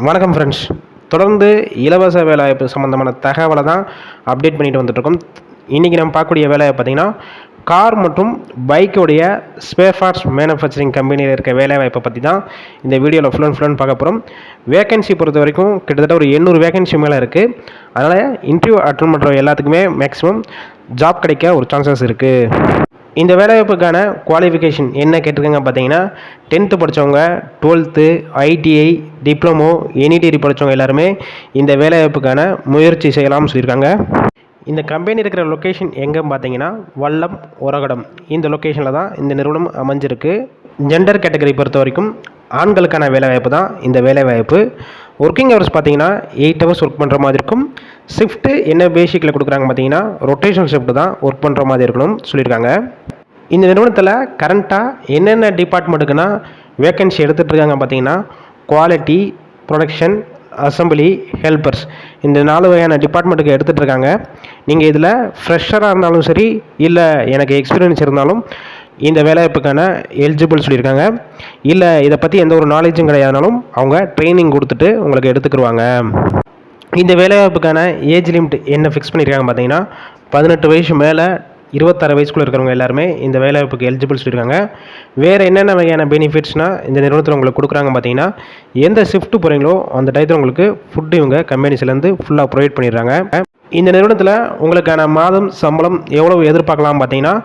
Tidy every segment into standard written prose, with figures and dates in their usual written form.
வணக்கம் ஃப்ரெண்ட்ஸ். தொடர்ந்து இலவச வேலைவாய்ப்பு சம்மந்தமான தகவலை தான் அப்டேட் பண்ணிட்டு வந்துட்டுருக்கோம். இன்றைக்கி நம்ம பார்க்கக்கூடிய வேலையை பார்த்திங்கன்னா, கார் மற்றும் பைக்குடைய ஸ்பேர் பார்ட்ஸ் மேனுஃபேக்சரிங் கம்பெனியில் இருக்க வேலைவாய்ப்பை பற்றி தான் இந்த வீடியோவில் ஃபுல் அண்ட் பார்க்க போகிறோம். வேகன்சி பொறுத்த வரைக்கும் கிட்டத்தட்ட ஒரு 800 வேகன்சி மேலே இருக்குது. அதனால் இன்டர்வியூ அட்டெண்ட் பண்ணுற எல்லாத்துக்குமே மேக்ஸிமம் ஜாப் கிடைக்க ஒரு சான்சஸ் இருக்குது. இந்த வேலைவாய்ப்புக்கான குவாலிஃபிகேஷன் என்ன கேட்டிருக்காங்க பார்த்தீங்கன்னா, 10th படித்தவங்க, 12th, ITI, diploma, any degree படித்தவங்க எல்லாருமே இந்த வேலைவாய்ப்புக்கான முயற்சி செய்யலாம்னு சொல்லியிருக்காங்க. இந்த கம்பெனி இருக்கிற லொக்கேஷன் எங்கேன்னு பார்த்தீங்கன்னா, வல்லம், ஒரகடம் இந்த லொக்கேஷனில் தான் இந்த நிறுவனம் அமைஞ்சிருக்கு. ஜெண்டர் கேட்டகரி பொறுத்த வரைக்கும் ஆண்களுக்கான வேலைவாய்ப்பு தான் இந்த வேலைவாய்ப்பு. ஒர்க்கிங் ஹவர்ஸ் பார்த்தீங்கன்னா 8 hours ஒர்க் பண்ணுற மாதிரி இருக்கும். ஷிஃப்ட்டு என்ன பேசிக்கில் கொடுக்குறாங்க பார்த்தீங்கன்னா, ரொட்டேஷனல் ஷிஃப்ட் தான் ஒர்க் பண்ணுற மாதிரி இருக்கணும்னு சொல்லியிருக்காங்க. இந்த நிறுவனத்தில் கரண்ட்டாக என்னென்ன டிபார்ட்மெண்ட்டுக்குன்னா வேக்கன்சி எடுத்துகிட்ருக்காங்க பார்த்தீங்கன்னா, குவாலிட்டி, ப்ரொடக்ஷன், அசம்பிளி, ஹெல்பர்ஸ் இந்த 4 வகையான டிபார்ட்மெண்ட்டுக்கு எடுத்துகிட்டு இருக்காங்க. நீங்கள் இதில் ஃப்ரெஷராக இருந்தாலும் சரி, இல்லை எனக்கு எக்ஸ்பீரியன்ஸ் இருந்தாலும் இந்த வேலைவாய்ப்புக்கான எலிஜிபிள் சொல்லியிருக்காங்க. இல்லை இதை பற்றி எந்த ஒரு நாலேஜும் கிடையாதுனாலும் அவங்க ட்ரைனிங் கொடுத்துட்டு உங்களுக்கு எடுத்துக்கிடுவாங்க. இந்த வேலைவாய்ப்புக்கான ஏஜ் லிமிட் என்ன ஃபிக்ஸ் பண்ணியிருக்காங்க பார்த்தீங்கன்னா, 18 வயசு மேலே 26 வயசுக்குள்ளே இருக்கிறவங்க எல்லாருமே இந்த வேலைவாய்ப்புக்கு எலிஜிபிள் சொல்லியிருக்காங்க. வேறு என்னென்ன வகையான பெனிஃபிட்ஸ்னால் இந்த நிறுவனத்தில் உங்களுக்கு கொடுக்குறாங்க பார்த்தீங்கன்னா, எந்த ஷிஃப்ட்டு போகிறீங்களோ அந்த டயத்தில் உங்களுக்கு ஃபுட்டு இவங்க கம்பெனிஸ்லேருந்து ஃபுல்லாக ப்ரொவைட் பண்ணிடுறாங்க. இந்த நிறுவனத்தில் உங்களுக்கான மாதம் சம்பளம் எவ்வளோ எதிர்பார்க்கலாம் பார்த்தீங்கன்னா,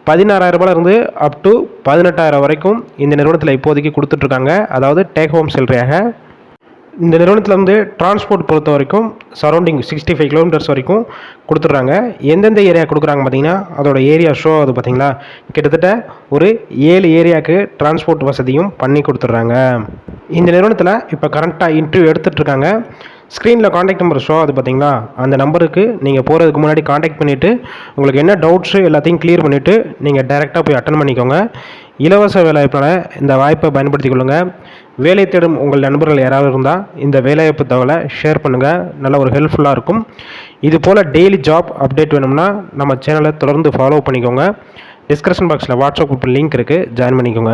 16,000 ரூபாயிலிருந்து அப் டு 18,000 வரைக்கும் இந்த நிறுவனத்தில் இப்போதைக்கு கொடுத்துட்ருக்காங்க. அதாவது டேக் ஹோம் சேலரியாக. இந்த நிறுவனத்தில் வந்து டிரான்ஸ்போர்ட் பொறுத்த வரைக்கும் சரௌண்டிங் 65 கிலோமீட்டர்ஸ் வரைக்கும் கொடுத்துட்றாங்க. எந்தெந்த ஏரியா கொடுக்குறாங்க பார்த்தீங்கன்னா, அதோட ஏரியா ஷோ அது பார்த்தீங்களா, கிட்டத்தட்ட ஒரு 7 ஏரியாவுக்கு டிரான்ஸ்போர்ட் வசதியும் பண்ணி கொடுத்துட்றாங்க. இந்த நிறுவனத்தில் இப்போ கரண்ட்டாக இன்டர்வியூ எடுத்துகிட்ருக்காங்க. ஸ்க்ரீனில் காண்டாக்ட் நம்பர் ஷோ அது பார்த்தீங்களா, அந்த நம்பருக்கு நீங்கள் போகிறதுக்கு முன்னாடி காண்டாக்ட் பண்ணிவிட்டு உங்களுக்கு என்ன டவுட்ஸு எல்லாத்தையும் கிளியர் பண்ணிவிட்டு நீங்கள் டைரெக்டாக போய் அட்டன் பண்ணிக்கோங்க. இலவச வேலைவாய்ப்பான இந்த வாய்ப்பை பயன்படுத்தி கொள்ளுங்கள். வேலை தேடும் உங்கள் நண்பர்கள் யாராவது இருந்தால் இந்த வேலைவாய்ப்பு தகவலை ஷேர் பண்ணுங்கள். நல்ல ஒரு ஹெல்ப்ஃபுல்லாக இருக்கும். இது போல் டெய்லி ஜாப் அப்டேட் வேணும்னா நம்ம சேனலை தொடர்ந்து ஃபாலோ பண்ணிக்கோங்க. டிஸ்கிரிப்ஷன் பாக்ஸில் வாட்ஸ்அப் குரூப் லிங்க் இருக்குது, ஜாயின் பண்ணிக்கோங்க.